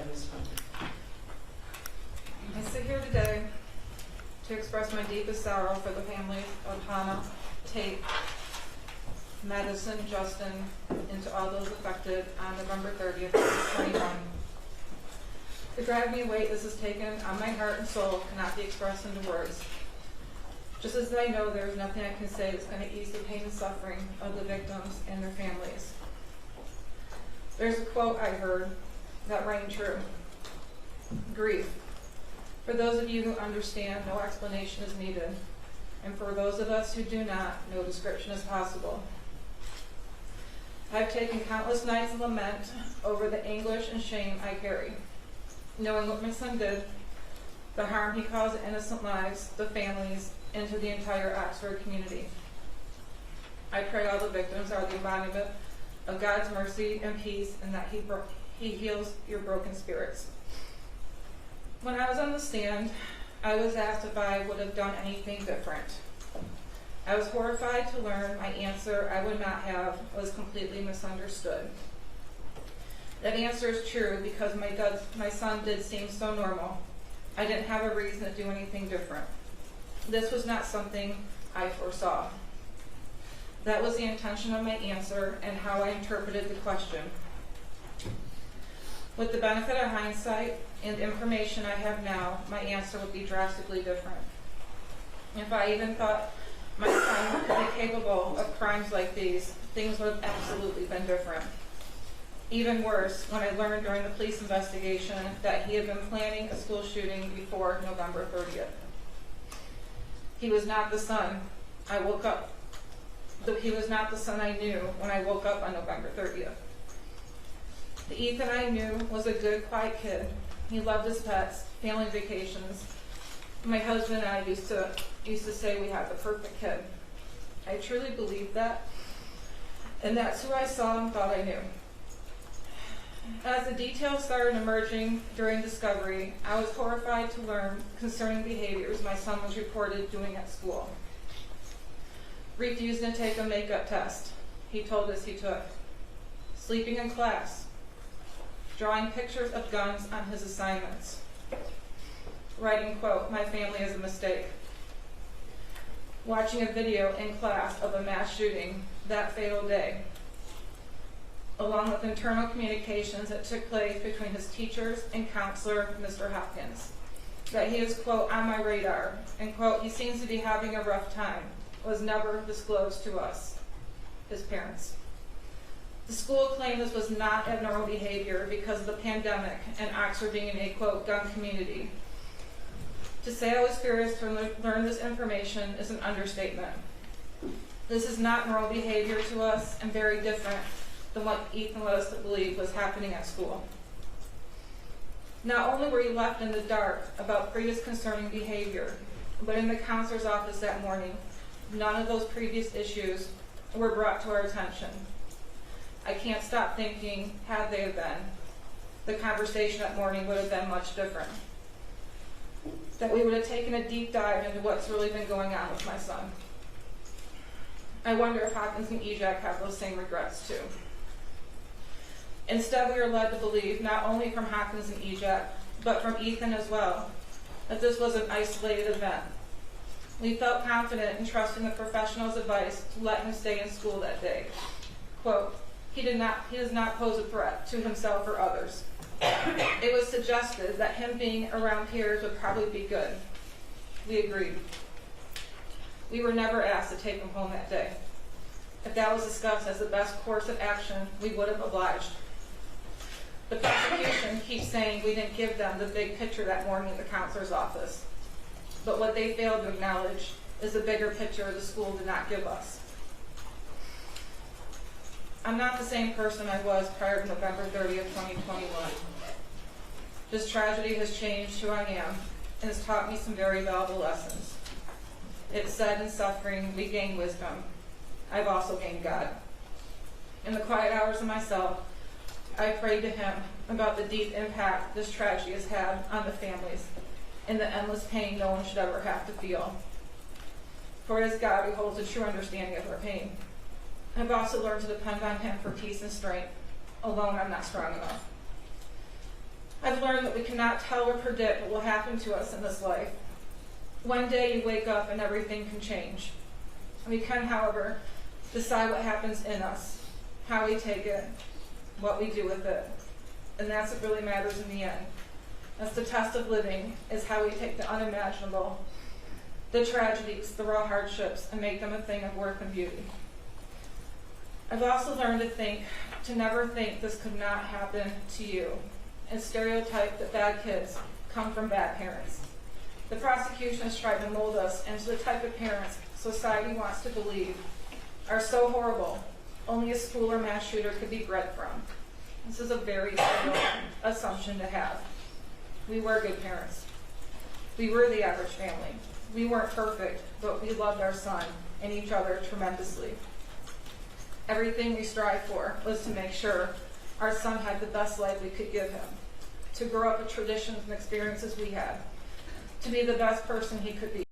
I sit here today to express my deepest sorrow for the families of Hannah, Tate, Madison, Justin, and to all those affected on November 30th, 2021. The gravity and weight this has taken on my heart and soul cannot be expressed into words. Just as I know there is nothing I can say that's going to ease the pain and suffering of the victims and their families. There's a quote I heard that rang true. Grief. For those of you who understand, no explanation is needed. And for those of us who do not, no description is possible. I've taken countless nights of lament over the anguish and shame I carry, knowing what my son did, the harm he caused to innocent lives, the families, and to the entire Oxford community. I pray all the victims are the embodiment of God's mercy and peace, and that He heals your broken spirits. When I was on the stand, I was asked if I would have done anything different. I was horrified to learn my answer I would not have was completely misunderstood. That answer is true because my son did seem so normal. I didn't have a reason to do anything different. This was not something I foresaw. That was the intention of my answer and how I interpreted the question. With the benefit of hindsight and the information I have now, my answer would be drastically different. If I even thought my son could be capable of crimes like these, things would have absolutely been different. Even worse, when I learned during the police investigation that he had been planning a school shooting before November 30th. He was not the son I woke up. He was not the son I knew when I woke up on November 30th. The Ethan I knew was a good, quiet kid. He loved his pets, family vacations. My husband and I used to say we had the perfect kid. I truly believed that, and that's who I saw and thought I knew. As the details started emerging during discovery, I was horrified to learn concerning behaviors my son was reported doing at school. Refusing to take a makeup test he told us he took. Sleeping in class. Drawing pictures of guns on his assignments. Writing, quote, "My family is a mistake." Watching a video in class of a mass shooting that fatal day, along with internal communications that took place between his teachers and counselor, Mr. Hopkins. That he is, quote, "on my radar," and, quote, "he seems to be having a rough time," was never disclosed to us, his parents. The school claimed this was not abnormal behavior because of the pandemic and Oxford being a, quote, "gun community." To say I was furious to learn this information is an understatement. This is not normal behavior to us and very different than what Ethan led us to believe was happening at school. Not only were we left in the dark about previous concerning behavior, but in the counselor's office that morning, none of those previous issues were brought to our attention. I can't stop thinking, had they been, the conversation that morning would have been much different. That we would have taken a deep dive into what's really been going on with my son. I wonder if Hopkins and EJAC have those same regrets too. Instead, we were led to believe, not only from Hopkins and EJAC, but from Ethan as well, that this was an isolated event. We felt confident in trusting the professional's advice to let him stay in school that day. Quote, he does not pose a threat to himself or others. It was suggested that him being around peers would probably be good. We agreed. We were never asked to take him home that day. If that was discussed as the best course of action, we would have obliged. The prosecution keeps saying we didn't give them the big picture that morning in the counselor's office. But what they failed to acknowledge is the bigger picture the school did not give us. I'm not the same person I was prior to November 30th, 2021. This tragedy has changed who I am and has taught me some very valuable lessons. It said in suffering we gain wisdom. I've also gained God. In the quiet hours of myself, I prayed to Him about the deep impact this tragedy has had on the families and the endless pain no one should ever have to feel. For it is God who holds a true understanding of our pain. I've also learned to depend on Him for peace and strength. Alone, I'm not strong enough. I've have learned that we cannot tell or predict what will happen to us in this life. One day you wake up and everything can change. We can, however, decide what happens in us, how we take it, what we do with it. And that's what really matters in the end. That's the test of living, is how we take the unimaginable, the tragedies, the raw hardships, and make them a thing of worth and beauty. I've also learned to never think this could not happen to you, and stereotype that bad kids come from bad parents. The prosecution has tried to mold us into the type of parents society wants to believe are so horrible, only a school or mass shooter could be bred from. This is a very trivial assumption to have. We were good parents. We were the average family. We weren't perfect, but we loved our son and each other tremendously. Everything we strived for was to make sure our son had the best life we could give him, to grow up with traditions and experiences we had, to be the best person he could be.